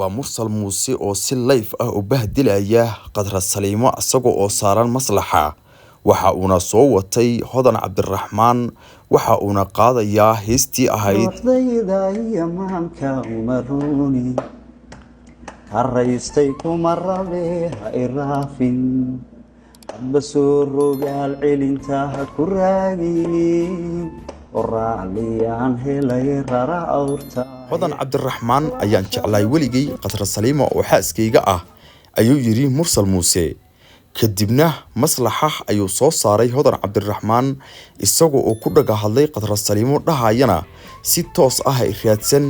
ومرسل موسى أو سلايف وبهدلaya قدر سليمة asagoo oo saaran maslaxa waxa uuna soo watay hodan cabdiraxmaan waxa uuna qaadayaa heestii ahayd harraystay kuma rabe ha iraafin basoo gal cilinta ku raagin oraaliyaan helay rara awrta hodan cabdiraxmaan ayaan jeclay weligay qadar saliima oo xaaskayga ah ayuu yiri mursal muuse kadibna maslaxa ayuu soo saaray hodan cabdiraxmaan isagoo oo ku dhaga hadlay qadar saliimo dhahayana si toos ah ay raadsan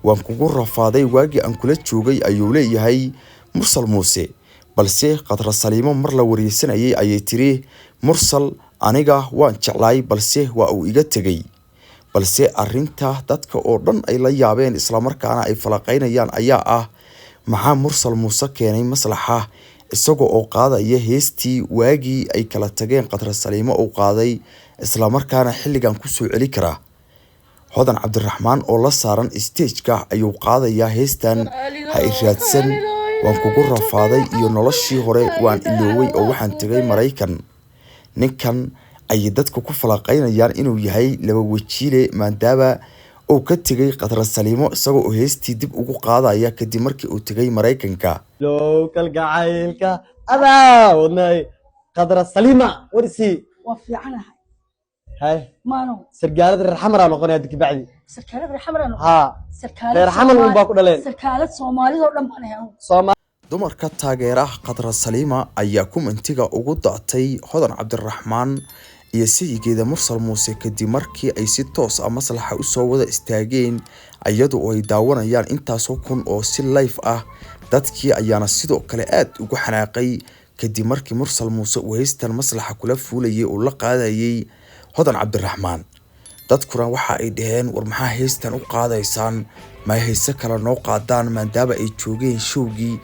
waan kugu rafaaday waagi aan kula joogay ayuu leeyahay mursal muuse balse qadar saliimo mar la wareysanayay ayay tiri mursal aniga waan jeclay balse waa uu iga tagay balse arinta dadka oo dhan ay la yaabeen isla markaana ay falaqaynayaan ayaa ah maxaa mursal muuse keenay maslaxa isagoo oo qaadaya heestii waagi ay kala tageen qadar saliimo oo qaaday isla markaana xilligan ku soo celi kara hodan cabdiraxmaan oo la saaran stage-ka ayuu qaadayaa heestan ha iraadsan waan kugu rafaaday iyo noloshii hore waan ilooway oo waxaan tagay Mareykan ninkan ay dadku ku falaqaynayaan inuu yahay laba wajiile maadaama oo ka tagay qadar saliimo isagoo oo heestii dib ugu qaadaya kadib markii uu tagay Mareykanka local gacaylka adawnay qadar saliima warsi waa fiicanahay هاي مانو سرقالة الرحمة نقول هذيك بعدي سركالة الرحمة نقول ها سركالة الرحمة اللي باكو دلين سركالة صومالي ودم أنا صومال dumarka taageera qadar saliima ayaa kumentiga ugu daatay hodan cabdiraxmaan iyo sideeda mursal muuse kadib markii ay si toos ah maslaxa u soo wada istaageen iyadoo ay daawanayaan intaas oo kun oo si live ah dadkii ayaana sidoo kale aad ugu xanaaqay kadib markii mursal muuse uu heestan maslaxa kula fuulayay oo la qaadayay hodan cabdiraxmaan dadkuna waxa ay dhaheen war maxaa heestan u qaadaysaan ma heesa kala noo qaadaan maadaama ay joogeen showgii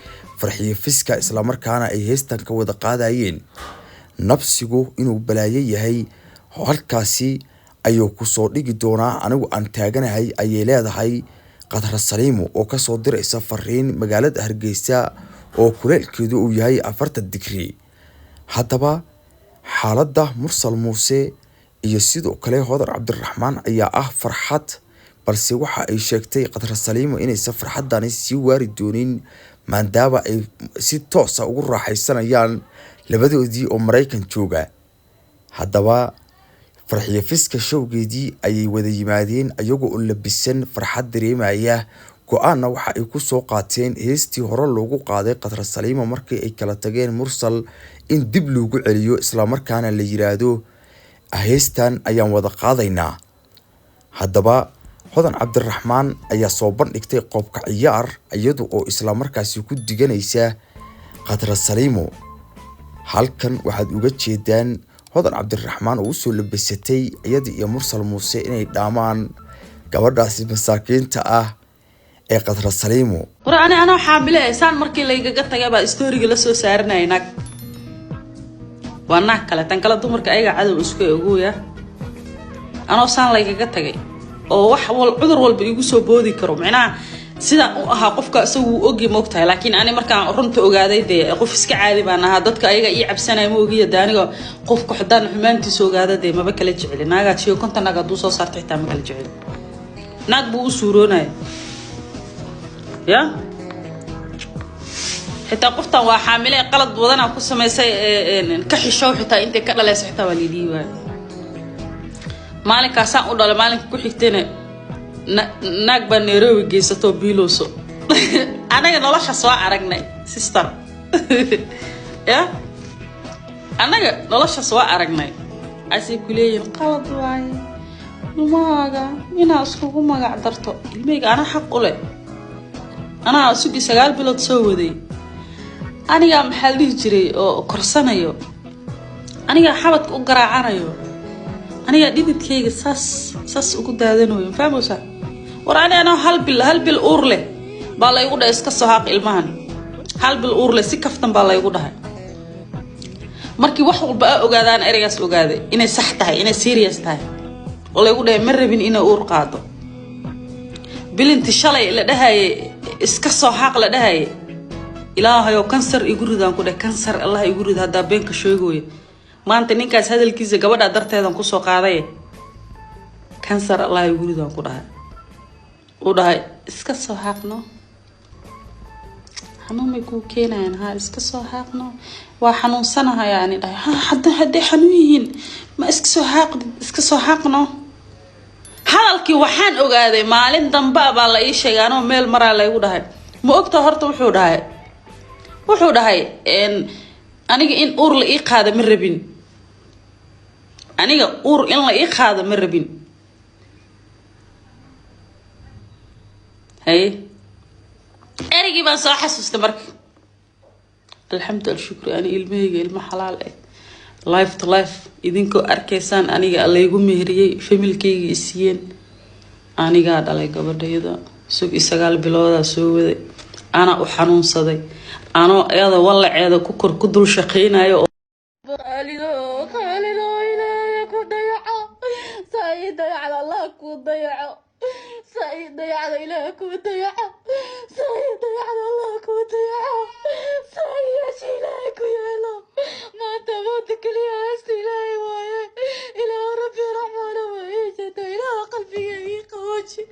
farxiyo fiska isla markaana ay heestan ka wada qaadayeen nafsigu inuu balaayo yahay halkaasi ayuu ku soo dhigi doonaa anigu aan taaganahay ayay leedahay qadar saliimo oo ka soo diraysa fariin magaalada Hargeysa oo kuleelkeedu uu yahay 40 digrii haddaba xaaladda mursal muuse iyo sidoo kale hodan cabdiraxmaan ayaa ah farxad balse waxa ay sheegtay qadar saliimo inay farxadani si waari doonin maadaama ay si toos ah ugu raaxaysanayaan labadoodii oo Mareykan jooga haddaba farxiyo fiska showgeedii ayay wada yimaadeen ayagoo u labisan farxad dareemaya go'aanna waxa ay ku soo qaateen heestii hore loogu qaaday qadar saliimo markii ay kala tageen mursal in dib loogu celiyo isla markaana la yiraahdo heestan ayaan wada qaadaynaa haddaba hodan cabdiraxmaan ayaa soo bandhigtay qoobka ciyaar iyadoo oo isla markaasi ku diganaysa qadar saliimo halkan waxaad uga jeedaan hodan cabdiraxmaan oo soo labisatay iyada iyo mursal muuse inay dhaamaan gabadhaasi masaakiinta ah ee qadar saliimo quraani ana xaamile aysan markii layga tagay ba story-ga la soo saaranayna وانا كلا تنكلا دمرك أيها عدو إسكو أقويا أنا وصان لايقا tagay oo wax wal cudur walba igu soo boodi karo macnaa sida uu ahaa qofka isagu ogi moogtahay laakiin ani markaan runta ogaaday qof iska caadi baan ahaa dadka ayaga ii cabsanay ma ogiya daaniga qofka xadaan xumaantiisa ogaaday maba kala jecel naaga tiyo konta naaga duu soo saartay xitaa ma kala jecel naag buu u suuroonay ya حتى قفتا وحاملة قلد وضنا قصة ما يسي كحشوا حتى أنت كلا حتى والدي مالك عساق ولا مالك كحيتنا نقبل نروي جيساتو بيلوسو أنا نلاش أسواق عرقنا سيستر يا أنا نلاش أسواق عرقنا أسي كلية قلد واي نماغا ينا أسكو ما قدرتو الميغ أنا حق له أنا أسوقي سجال بلاد سودي أنا محل جري أو كرسانيو أنا حابت أقرأ عنايو أنا ديدت كيك ساس وكنت هذانو فاهموا سا وراني أنا هل بالأورلة بالا يقول إسكسو حق المهن هل بالأورلة سكفتن بالا يقول هاي مركي وحول بقى أقادان إرياس أقادي إني سحتها إني سيريس تاي ولا يقول مرة بين إني أور قادو بلنت شلي إلا ده iskasoo xaq la dhahay ilaahayo kansar igu ridaan ku dhahay kansar allah igu rid haddaa beenka sheegooya maanta ninkaas hadalkiisa gabadha darteedan kusoo qaaday kansar allah igu ridaan ku dhahay u dhahay iskasoo xaqno xanuun may kuu keenayaan ha iskasoo xaqno waa xanuunsanahay yani dhahay hadday xanuun yihiin ma iskasoo xaqno hadalkii waxaan ogaaday maalin dambe baa la ii sheegay anoo meel maraa laygu dhahay ma ogta horta wuxuu dhahay aniga in uur la ii qaado ma rabin aniga uur in la ii qaado ma rabin hay erigii baan soo xasuustay marka alxamdu shukri ani ilmahayga ilmo xalaal ah life to life idinkoo arkaysaan aniga laygu meheriyey familkayga isiiyeen anigaa dhalay gabadhayda sug 9 bilooda soo waday ana u xanuunsaday anoo ayada walaceeda ku dul shaqeynayo خالدو إلهي كوديعو سيد على الله كوديعو سيد على إله كوديعو سيد على الله كوديعو سيد إلهي كيالو ما تموت كل يا إلهي وايه إلى ربي رحمن وعيشة إلى قلبي يقوجي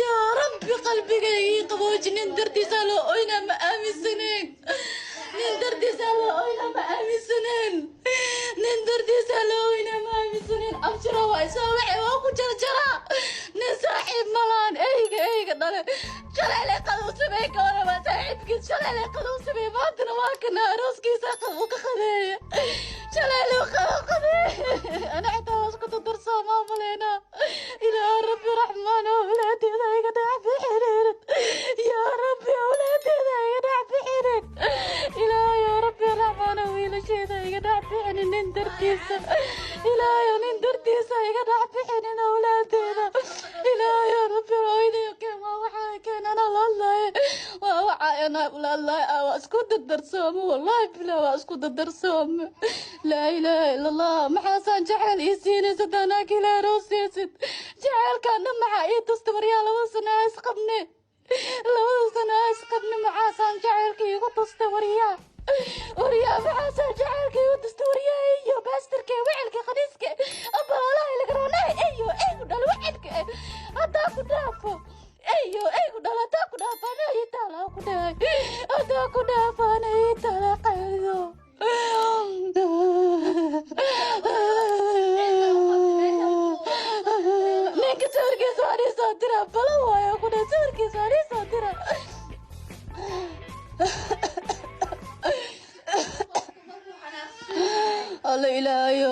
يا ربي قلبي يقوجي نندرتي سالو أين ما آمي سنين نندرتي سالو أين ما آمي سنين نندرتي سالو أين ما آمي سنين أبشرا وأساوعي وأكو جرجرا نساحب ملان إيجا دالي شلع لي قدو سبيك وأنا ما تعبك شلع لي قدو سبيك ما أنتنا ما كنا روسكي ساقه وكخذيه شلع لي وخذو خذيه أنا حتى واسكت الدرسة ما فلينا إلى ربي رحمن وولادي ذا يقدع في حريرت يا ربي أولادي ذا يقدع في حريرت إلى يا ربي رحمن ويلا شي ذا يقدع في حنين نندر كيسة إلى يا نندر كيسة يقدع في حنين أولادي ذا إلى يا ربي رويدي كما وحاي كان أنا والله ووحاي أنا والله واسكت الدرسوم والله بلا واسكت الدرسوم لا إله إلا الله محاسن جعل إيسيني سدانا كلا روسي سد جعل كان معي تستوريا لو سنة اسقبني لو سنة اسقبني محاسن جعل كي تستوريا وريا محاسن جعل كي تستوريا ايو باستر كي وعل كي خديس كي أبا الله يلقرونا ايو دل وعد كي أتاكو دافو ايو دل أتاكو دافانا يتالا كداي أتاكو دافانا يتالا قيدو نيك سوركي سواري صادرة بلا وايا كنا سوركي سواري صادرة الله إلهي